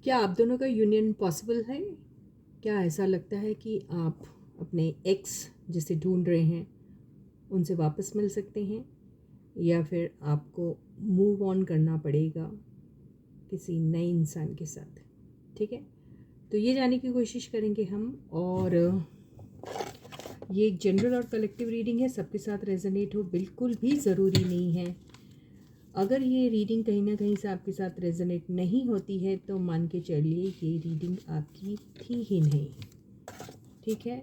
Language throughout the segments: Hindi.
क्या आप दोनों का यूनियन पॉसिबल है? क्या ऐसा लगता है कि आप अपने एक्स जिसे ढूंढ रहे हैं उनसे वापस मिल सकते हैं, या फिर आपको मूव ऑन करना पड़ेगा किसी नए इंसान के साथ? ठीक है, तो ये जानने की कोशिश करेंगे हम। और ये एक जनरल और कलेक्टिव रीडिंग है, सबके साथ रेजोनेट हो बिल्कुल भी ज़रूरी नहीं है। अगर ये रीडिंग कहीं ना कहीं से आपके साथ रेजोनेट नहीं होती है तो मान के चलिए ये रीडिंग आपकी थी ही नहीं। ठीक है,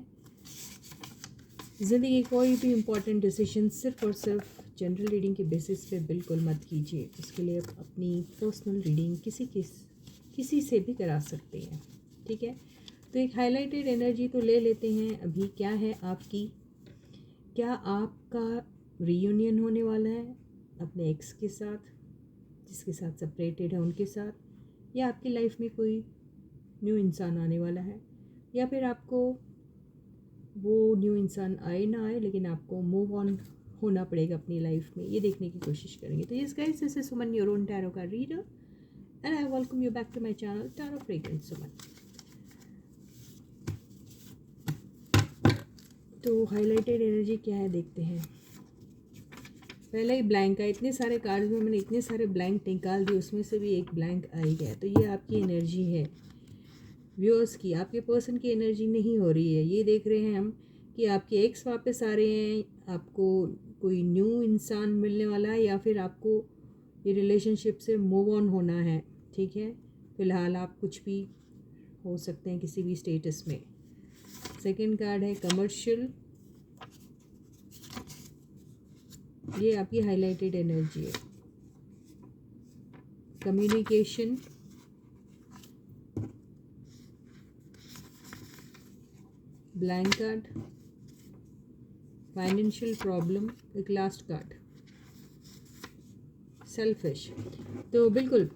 ज़िंदगी कोई भी इम्पोर्टेंट डिसीजन सिर्फ और सिर्फ जनरल रीडिंग के बेसिस पे बिल्कुल मत कीजिए। उसके लिए आप अपनी पर्सनल रीडिंग किसी से भी करा सकते हैं। ठीक है, तो एक हाईलाइटेड एनर्जी तो ले लेते हैं। अभी क्या है आपकी, क्या आपका रीयूनियन होने वाला है अपने एक्स के साथ, जिसके साथ सेपरेटेड है उनके साथ, या आपकी लाइफ में कोई न्यू इंसान आने वाला है, या फिर आपको वो न्यू इंसान आए ना आए लेकिन आपको मूव ऑन होना पड़ेगा अपनी लाइफ में। ये देखने की कोशिश करेंगे। तो yes guys, this is Suman, your own tarot का reader, and I welcome you back to my channel tarot fragrance Suman. तो हाईलाइटेड एनर्जी क्या है देखते हैं। पहले ही ब्लैंक है, इतने सारे कार्ड्स में मैंने इतने सारे ब्लैंक निकाल दिए, उसमें से भी एक ब्लैंक आई गया। तो ये आपकी एनर्जी है व्यूअर्स की, आपके पर्सन की एनर्जी नहीं हो रही है। ये देख रहे हैं हम कि आपके एक्स वापस आ रहे हैं, आपको कोई न्यू इंसान मिलने वाला है, या फिर आपको ये रिलेशनशिप से मूव ऑन होना है। ठीक है, फिलहाल आप कुछ भी हो सकते हैं किसी भी स्टेटस में। सेकंड कार्ड है कमर्शियल, ये आपकी हाईलाइटेड एनर्जी है। Communication, blank card, financial problem, एक लास्ट कार्ड सेल्फिश। तो बिल्कुल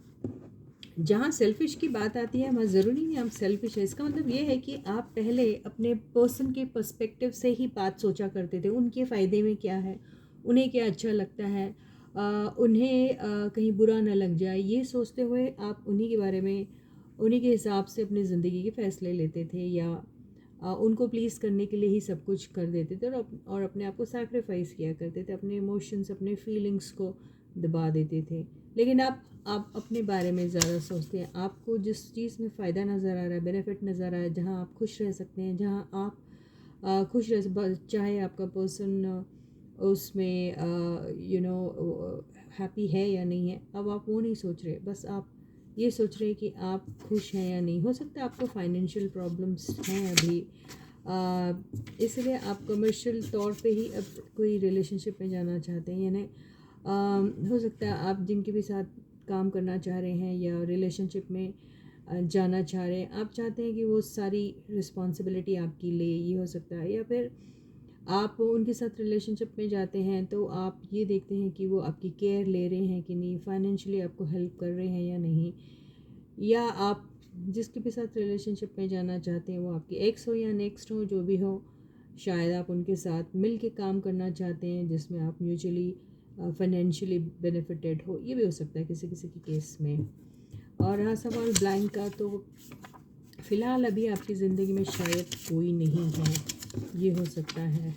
जहाँ सेल्फिश की बात आती है वहाँ ज़रूरी नहीं आप सेल्फिश है। इसका मतलब ये है कि आप पहले अपने पर्सन के पर्सपेक्टिव से ही बात सोचा करते थे, उनके फ़ायदे में क्या है, उन्हें क्या अच्छा लगता है, उन्हें कहीं बुरा ना लग जाए, ये सोचते हुए आप उन्हीं के बारे में, उन्हीं के हिसाब से अपनी ज़िंदगी के फ़ैसले लेते थे, या उनको प्लीज़ करने के लिए ही सब कुछ कर देते थे, और अपने आप को सैक्रिफाइस किया करते थे, अपने इमोशंस अपने फीलिंग्स को दबा देते थे। लेकिन आप अपने बारे में ज़्यादा सोचते हैं। आपको जिस चीज़ में फ़ायदा नज़र आ रहा है, बेनिफिट नज़र आ रहा है, जहाँ आप खुश रह सकते हैं, जहाँ आप खुश रह, चाहे आपका पर्सन उसमें हैप्पी है या नहीं है, अब आप वो नहीं सोच रहे। बस आप ये सोच रहे हैं कि आप खुश हैं या नहीं। हो सकता है आपको फाइनेंशियल प्रॉब्लम्स हैं अभी, इसलिए आप कमर्शियल तौर पे ही अब कोई रिलेशनशिप में जाना चाहते हैं। यानी हो सकता है आप जिनके भी साथ काम करना चाह रहे हैं या रिलेशनशिप में जाना चाह रहे हैं, आप चाहते हैं कि वो सारी रिस्पॉन्सिबिलिटी आपकी ले, ये हो सकता है। या फिर आप उनके साथ रिलेशनशिप में जाते हैं तो आप ये देखते हैं कि वो आपकी केयर ले रहे हैं कि नहीं, फाइनेंशियली आपको हेल्प कर रहे हैं या नहीं। या आप जिसके भी साथ रिलेशनशिप में जाना चाहते हैं वो आपके एक्स हो या नेक्स्ट हो, जो भी हो, शायद आप उनके साथ मिल के काम करना चाहते हैं जिसमें आप म्यूचुअली फाइनेंशियली बेनिफिटेड हो, ये भी हो सकता है किसी किसी के केस में। और रहा सवाल ब्लैंक का, तो फ़िलहाल अभी आपकी ज़िंदगी में शायद कोई नहीं है, ये हो सकता है।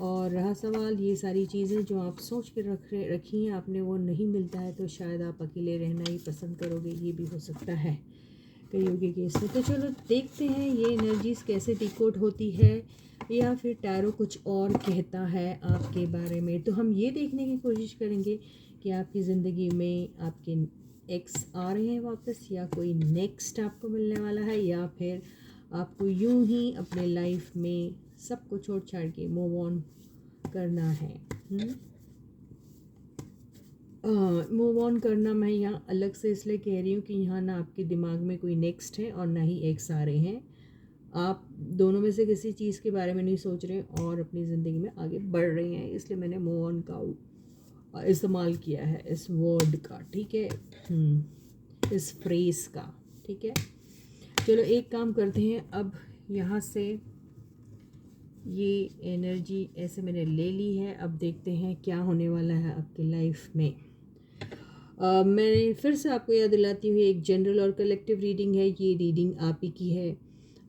और रहा सवाल ये सारी चीज़ें जो आप सोच के रखी हैं आपने, वो नहीं मिलता है, तो शायद आप अकेले रहना ही पसंद करोगे, ये भी हो सकता है कईयों के केस में। तो चलो देखते हैं ये एनर्जीज़ कैसे डिकोड होती है, या फिर टैरो कुछ और कहता है आपके बारे में। तो हम ये देखने की कोशिश करेंगे कि आपकी ज़िंदगी में आपके एक्स आ रहे हैं वापस, या कोई नेक्स्ट आपको मिलने वाला है, या फिर आपको यूं ही अपने लाइफ में सब कुछ छोड़ छाड़ के मूव ऑन करना है। मूव ऑन करना मैं यहाँ अलग से इसलिए कह रही हूँ कि यहाँ ना आपके दिमाग में कोई नेक्स्ट है और ना ही एक्स आ रहे हैं। आप दोनों में से किसी चीज़ के बारे में नहीं सोच रहे और अपनी ज़िंदगी में आगे बढ़ रहे हैं, इसलिए मैंने मूव ऑन का इस्तेमाल किया है, इस वर्ड का। ठीक है, इस फ्रेज़ का। ठीक है, चलो एक काम करते हैं, अब यहाँ से ये एनर्जी ऐसे मैंने ले ली है। अब देखते हैं क्या होने वाला है आपकी लाइफ में। मैंने फिर से आपको याद दिलाती हूँ, एक जनरल और कलेक्टिव रीडिंग है। ये रीडिंग आप ही की है,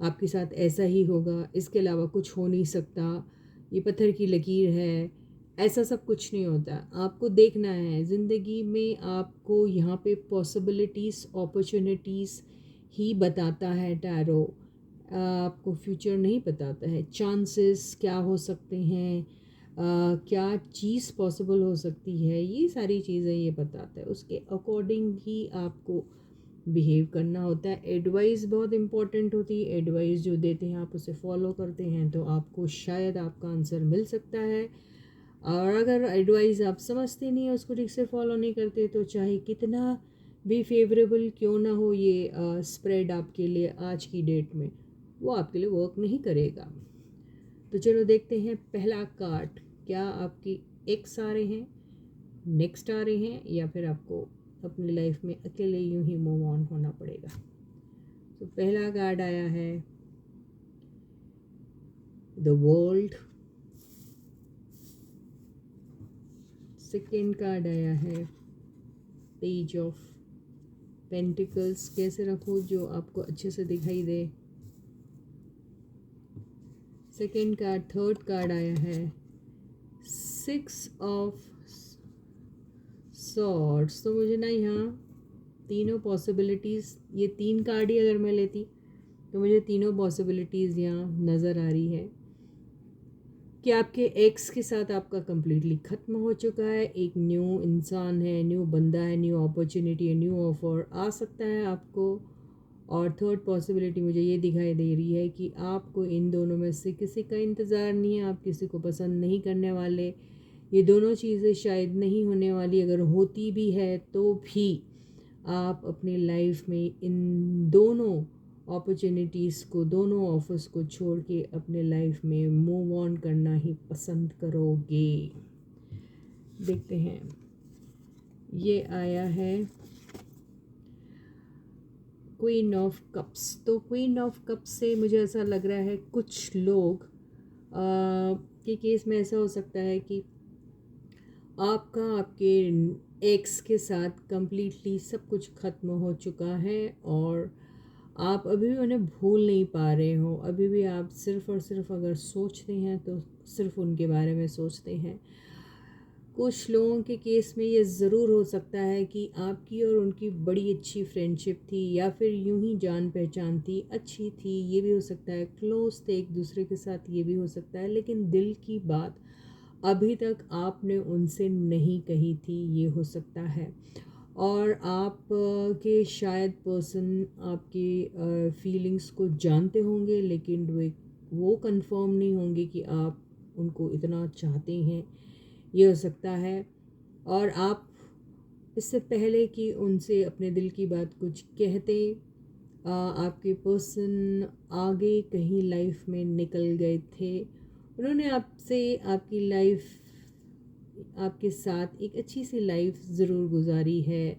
आपके साथ ऐसा ही होगा, इसके अलावा कुछ हो नहीं सकता, ये पत्थर की लकीर है, ऐसा सब कुछ नहीं होता। आपको देखना है ज़िंदगी में, आपको यहाँ पे पॉसिबिलिटीज़, अपॉर्चुनिटीज़ ही बताता है टैरो। आपको फ्यूचर नहीं बताता है, चांसेस क्या हो सकते हैं, क्या चीज़ पॉसिबल हो सकती है, ये सारी चीज़ें ये बताता है। उसके अकॉर्डिंग ही आपको बिहेव करना होता है। एडवाइस बहुत इम्पॉर्टेंट होती है, एडवाइस जो देते हैं आप उसे फॉलो करते हैं तो आपको शायद आपका आंसर मिल सकता है। और अगर एडवाइस आप समझते नहीं है, उसको ठीक से फॉलो नहीं करते, तो चाहे कितना भी फेवरेबल क्यों ना हो ये स्प्रेड आपके लिए आज की डेट में, वो आपके लिए वर्क नहीं करेगा। तो चलो देखते हैं पहला कार्ड, क्या आपकी एक्स आ रहे हैं, नेक्स्ट आ रहे हैं, या फिर आपको अपनी लाइफ में अकेले यूं ही मूव ऑन होना पड़ेगा। तो पहला कार्ड आया है द वर्ल्ड, सेकेंड कार्ड आया है पेज ऑफ पेंटिकल्स। कैसे रखूँ जो आपको अच्छे से दिखाई दे। सेकेंड कार्ड, थर्ड कार्ड आया है सिक्स ऑफ सॉर्ड्स। तो मुझे ना यहाँ तीनों पॉसिबिलिटीज़, ये तीन कार्ड ही अगर मैं लेती तो मुझे तीनों पॉसिबिलिटीज़ यहाँ नज़र आ रही है कि आपके एक्स के साथ आपका कंप्लीटली ख़त्म हो चुका है, एक न्यू इंसान है, न्यू बंदा है, न्यू अपॉर्चुनिटी है, न्यू ऑफर आ सकता है आपको। और थर्ड पॉसिबिलिटी मुझे ये दिखाई दे रही है कि आपको इन दोनों में से किसी का इंतज़ार नहीं है, आप किसी को पसंद नहीं करने वाले। ये दोनों चीज़ें शायद नहीं होने वाली, अगर होती भी है तो भी आप अपनी लाइफ में इन दोनों अपॉर्चुनिटीज़ को, दोनों ऑफर्स को छोड़ के अपने लाइफ में मूव ऑन करना ही पसंद करोगे। देखते हैं, ये आया है क्वीन ऑफ कप्स। तो क्वीन ऑफ कप्स से मुझे ऐसा लग रहा है कुछ लोग के केस में ऐसा हो सकता है कि आपका आपके एक्स के साथ कंप्लीटली सब कुछ ख़त्म हो चुका है और आप अभी भी उन्हें भूल नहीं पा रहे हो। अभी भी आप सिर्फ़ और सिर्फ अगर सोचते हैं तो सिर्फ उनके बारे में सोचते हैं। कुछ लोगों के केस में ये ज़रूर हो सकता है कि आपकी और उनकी बड़ी अच्छी फ्रेंडशिप थी, या फिर यूं ही जान पहचान थी, अच्छी थी, ये भी हो सकता है। क्लोज थे एक दूसरे के साथ, ये भी हो सकता है। लेकिन दिल की बात अभी तक आपने उनसे नहीं कही थी, ये हो सकता है। और आप के शायद पर्सन आपकी फीलिंग्स को जानते होंगे, लेकिन वो कंफर्म नहीं होंगे कि आप उनको इतना चाहते हैं, ये हो सकता है। और आप इससे पहले कि उनसे अपने दिल की बात कुछ कहते, आपके पर्सन आगे कहीं लाइफ में निकल गए थे। उन्होंने आपसे आपकी लाइफ, आपके साथ एक अच्छी सी लाइफ ज़रूर गुजारी है।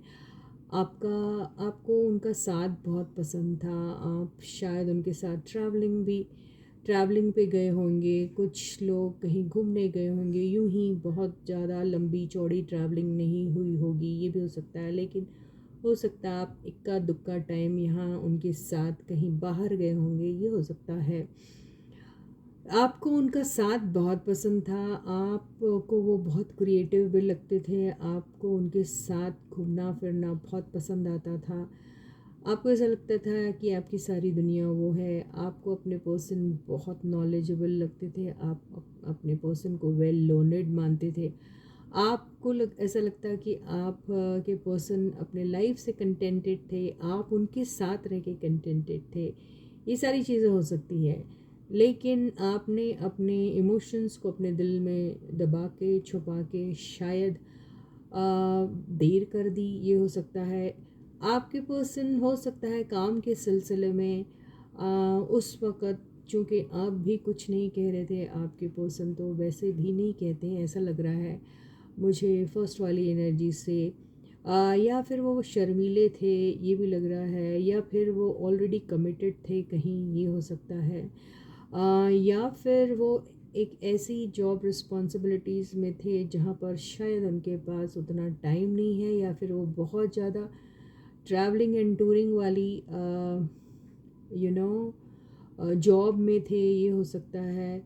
आपको उनका साथ बहुत पसंद था। आप शायद उनके साथ ट्रैवलिंग पे गए होंगे, कुछ लोग कहीं घूमने गए होंगे, यूं ही बहुत ज़्यादा लंबी चौड़ी ट्रैवलिंग नहीं हुई होगी, ये भी हो सकता है। लेकिन हो सकता है आप इक्का दुक्का टाइम यहाँ उनके साथ कहीं बाहर गए होंगे, ये हो सकता है। आपको उनका साथ बहुत पसंद था, आपको वो बहुत क्रिएटिव भी लगते थे, आपको उनके साथ घूमना फिरना बहुत पसंद आता था। आपको ऐसा लगता था कि आपकी सारी दुनिया वो है। आपको अपने पर्सन बहुत नॉलेजेबल लगते थे, आप अपने पर्सन को वेल लर्नड मानते थे। आपको ऐसा लगता कि आप के पर्सन अपने लाइफ से कंटेंटेड थे, आप उनके साथ रह के कंटेंटेड थे। ये सारी चीज़ें हो सकती है, लेकिन आपने अपने इमोशंस को अपने दिल में दबा के, छुपा के शायद देर कर दी, ये हो सकता है। आपके पर्सन हो सकता है काम के सिलसिले में उस वक़्त, चूँकि आप भी कुछ नहीं कह रहे थे, आपके पर्सन तो वैसे भी नहीं कहते हैं, ऐसा लग रहा है मुझे फर्स्ट वाली एनर्जी से। या फिर वो शर्मीले थे, ये भी लग रहा है, या फिर वो ऑलरेडी कमिटेड थे कहीं, ये हो सकता है। या फिर वो एक ऐसी जॉब रिस्पॉन्सिबिलिटीज़ में थे जहाँ पर शायद उनके पास उतना टाइम नहीं है, या फिर वो बहुत ज़्यादा ट्रैवलिंग एंड टूरिंग वाली जॉब में थे, ये हो सकता है।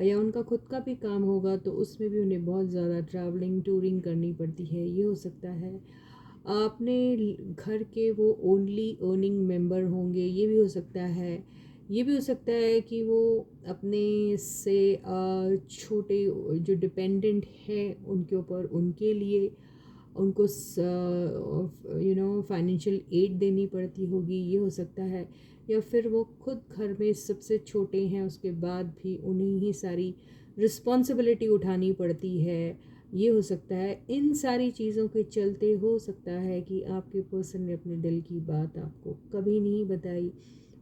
या उनका खुद का भी काम होगा तो उसमें भी उन्हें बहुत ज़्यादा ट्रैवलिंग टूरिंग करनी पड़ती है, ये हो सकता है। अपने घर के वो ओनली अर्निंग मेंबर होंगे, ये भी हो सकता है। ये भी हो सकता है कि वो अपने से छोटे जो डिपेंडेंट हैं उनके ऊपर, उनके लिए उनको फाइनेंशियल एड देनी पड़ती होगी, ये हो सकता है। या फिर वो खुद घर में सबसे छोटे हैं, उसके बाद भी उन्हें ही सारी रिस्पॉन्सिबिलिटी उठानी पड़ती है, ये हो सकता है। इन सारी चीज़ों के चलते हो सकता है कि आपके पर्सन ने अपने दिल की बात आपको कभी नहीं बताई,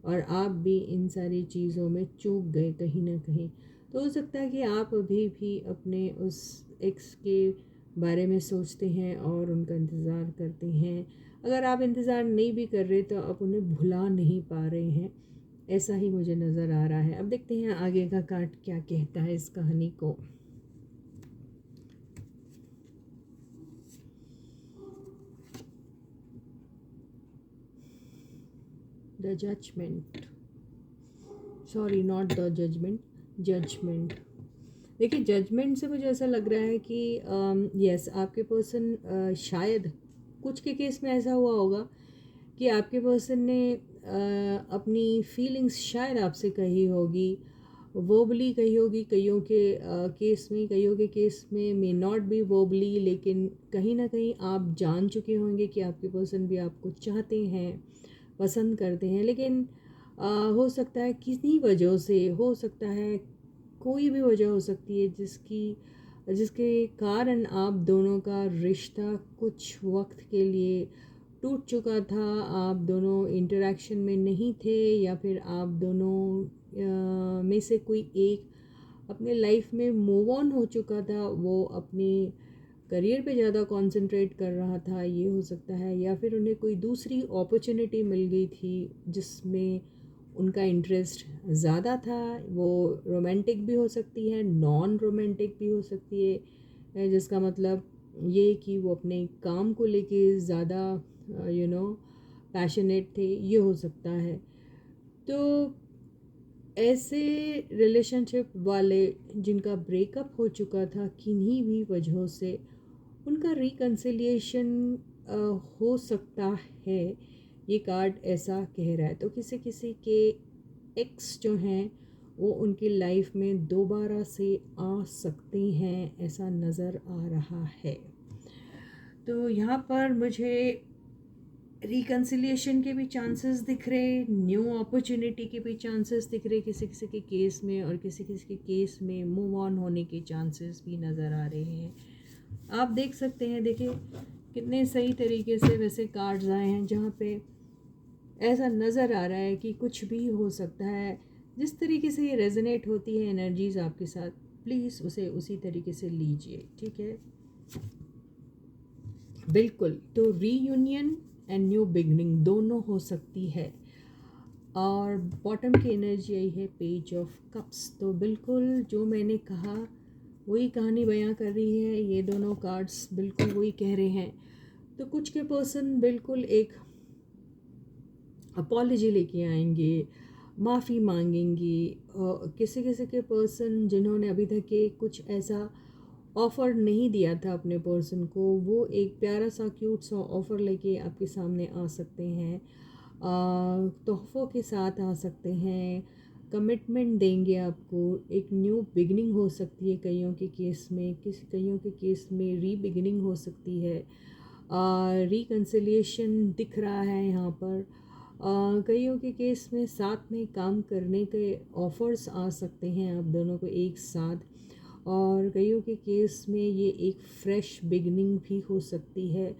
और आप भी इन सारी चीज़ों में चूक गए कहीं ना कहीं। तो हो सकता है कि आप अभी भी अपने उस एक्स के बारे में सोचते हैं और उनका इंतज़ार करते हैं। अगर आप इंतज़ार नहीं भी कर रहे तो आप उन्हें भुला नहीं पा रहे हैं, ऐसा ही मुझे नज़र आ रहा है। अब देखते हैं आगे का कार्ड क्या कहता है इस कहानी को। The judgement, sorry not the judgement, judgement. देखिए जजमेंट से मुझे ऐसा लग रहा है कि यस आपके पर्सन शायद कुछ के केस में ऐसा हुआ होगा कि आपके पर्सन ने अपनी फीलिंग्स शायद आपसे कही होगी, वर्बली कही होगी। कईयों के केस में, कईयों के केस में मे नॉट बी वर्बली, लेकिन कहीं ना कहीं आप जान चुके होंगे कि आपके पर्सन भी आपको चाहते हैं, पसंद करते हैं। लेकिन हो सकता है किसी वजह से, हो सकता है कोई भी वजह हो सकती है जिसके कारण आप दोनों का रिश्ता कुछ वक्त के लिए टूट चुका था, आप दोनों इंटरेक्शन में नहीं थे, या फिर आप दोनों में से कोई एक अपने लाइफ में मूव ऑन हो चुका था, वो अपने करियर पे ज़्यादा कंसंट्रेट कर रहा था, ये हो सकता है। या फिर उन्हें कोई दूसरी अपॉर्चुनिटी मिल गई थी जिसमें उनका इंटरेस्ट ज़्यादा था। वो रोमांटिक भी हो सकती है, नॉन रोमांटिक भी हो सकती है, जिसका मतलब ये कि वो अपने काम को लेके ज़्यादा पैशनेट थे, ये हो सकता है। तो ऐसे रिलेशनशिप वाले जिनका ब्रेकअप हो चुका था किन्हीं भी वजहों से, उनका रिकन्सिलिएशन हो सकता है, ये कार्ड ऐसा कह रहा है। तो किसी किसी के एक्स जो हैं वो उनकी लाइफ में दोबारा से आ सकते हैं, ऐसा नज़र आ रहा है। तो यहाँ पर मुझे रिकन्सिलिएशन के भी चांसेस दिख रहे, न्यू अपॉर्चुनिटी के भी चांसेस दिख रहे किसी किसी के केस में, और किसी किसी के केस में मूव ऑन होने के चांसेस भी नज़र आ रहे हैं। आप देख सकते हैं, देखिए कितने सही तरीके से वैसे कार्ड्स आए हैं जहाँ पे ऐसा नज़र आ रहा है कि कुछ भी हो सकता है। जिस तरीके से ये रेजोनेट होती है एनर्जीज आपके साथ, प्लीज़ उसे उसी तरीके से लीजिए, ठीक है? बिल्कुल। तो रीयूनियन एंड न्यू बिगनिंग दोनों हो सकती है। और बॉटम की एनर्जी आई है पेज ऑफ कप्स। तो बिल्कुल जो मैंने कहा वही कहानी बयां कर रही है, ये दोनों कार्ड्स बिल्कुल वही कह रहे हैं। तो कुछ के पर्सन बिल्कुल एक अपॉलॉजी लेके आएंगे, माफ़ी मांगेंगे। किसी किसी के पर्सन जिन्होंने अभी तक के कुछ ऐसा ऑफ़र नहीं दिया था अपने पर्सन को, वो एक प्यारा सा क्यूट सा ऑफ़र लेके आपके सामने आ सकते हैं, तोहफ़ों के साथ आ सकते हैं, कमिटमेंट देंगे आपको। एक न्यू बिगिनिंग हो सकती है कईयों के केस में, कईयों के केस में री बिगिनिंग हो सकती है, रिकन्सिलिएशन दिख रहा है यहाँ पर। कईयों के केस में साथ में काम करने के ऑफ़र्स आ सकते हैं आप दोनों को एक साथ, और कईयों के केस में ये एक फ्रेश बिगनिंग भी हो सकती है,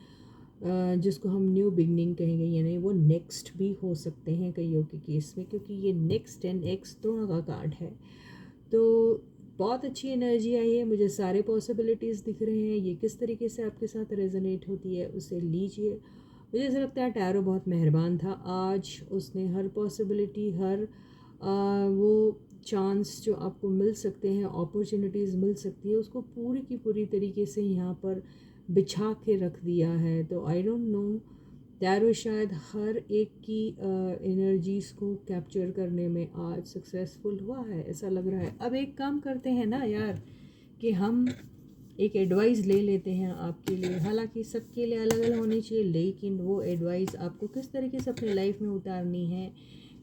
जिसको हम न्यू बिगनिंग कहेंगे, यानी वो नेक्स्ट भी हो सकते हैं कईयों के केस में, क्योंकि ये नेक्स्ट एंड एक्स दोनों का कार्ड है। तो बहुत अच्छी एनर्जी आई है, मुझे सारे पॉसिबिलिटीज़ दिख रहे हैं। ये किस तरीके से आपके साथ रेजोनेट होती है उसे लीजिए। मुझे ऐसा लगता है टैरो बहुत मेहरबान था आज, उसने हर पॉसिबिलिटी, हर वो चांस जो आपको मिल सकते हैं, अपॉर्चुनिटीज़ मिल सकती है, उसको पूरी की पूरी तरीके से यहाँ पर बिछा के रख दिया है। तो आई डोंट नो, टैरो शायद हर एक की एनर्जीज़ को कैप्चर करने में आज सक्सेसफुल हुआ है, ऐसा लग रहा है। अब एक काम करते हैं ना यार, कि हम एक एडवाइस ले लेते हैं आपके लिए। हालांकि सबके लिए अलग अलग होनी चाहिए, लेकिन वो एडवाइस आपको किस तरीके से अपने लाइफ में उतारनी है,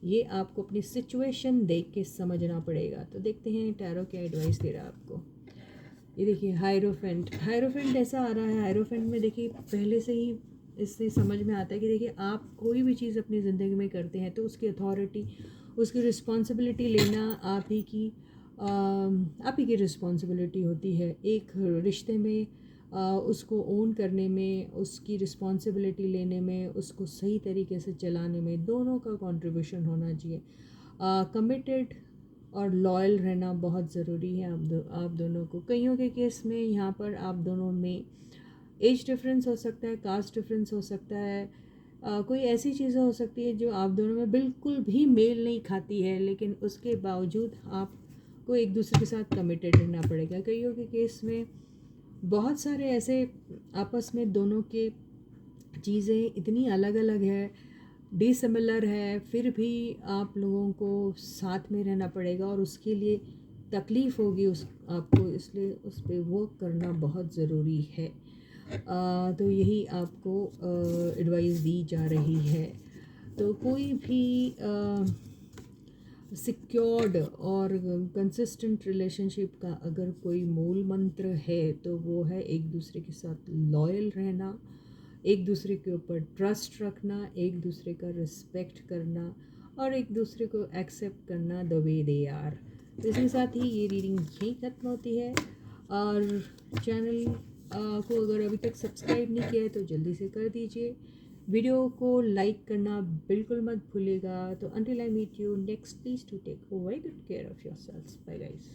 ये आपको अपनी सिचुएशन देख के समझना पड़ेगा। तो देखते हैं टैरो क्या एडवाइस दे रहा है आपको। ये देखिए हायरोफेंट, हायरोफेंट ऐसा आ रहा है। हायरोफेंट में देखिए पहले से ही इससे समझ में आता है कि देखिए आप कोई भी चीज़ अपनी ज़िंदगी में करते हैं तो उसकी अथॉरिटी, उसकी रिस्पॉन्सिबिलिटी लेना आप ही की रिस्पॉन्सिबिलिटी होती है। एक रिश्ते में उसको ओन करने में, उसकी रिस्पॉन्सिबिलिटी लेने में, उसको सही तरीके से चलाने में दोनों का कंट्रीब्यूशन होना चाहिए। कमिटेड और लॉयल रहना बहुत ज़रूरी है आप दोनों को। कईयों के केस में यहाँ पर आप दोनों में एज डिफरेंस हो सकता है, कास्ट डिफरेंस हो सकता है, कोई ऐसी चीज़ें हो सकती है जो आप दोनों में बिल्कुल भी मेल नहीं खाती है, लेकिन उसके बावजूद आपको एक दूसरे के साथ कमिटेड रहना पड़ेगा। कईयों के केस में बहुत सारे ऐसे आपस में दोनों के चीज़ें इतनी अलग अलग है, डिसिमिलर है, फिर भी आप लोगों को साथ में रहना पड़ेगा और उसके लिए तकलीफ़ होगी उस आपको, इसलिए उस पर वर्क करना बहुत ज़रूरी है। तो यही आपको एडवाइस दी जा रही है। तो कोई भी सिक्योर्ड और कंसिस्टेंट रिलेशनशिप का अगर कोई मूल मंत्र है तो वो है एक दूसरे के साथ लॉयल रहना, एक दूसरे के ऊपर ट्रस्ट रखना, एक दूसरे का रिस्पेक्ट करना और एक दूसरे को एक्सेप्ट करना द वे दे आर। तो इसके साथ ही ये रीडिंग यहीं ख़त्म होती है। और चैनल को अगर अभी तक सब्सक्राइब नहीं किया है तो जल्दी से कर दीजिए। वीडियो को लाइक करना बिल्कुल मत भूलिएगा। तो until I meet you next, please to take very good care of yourselves. Bye guys.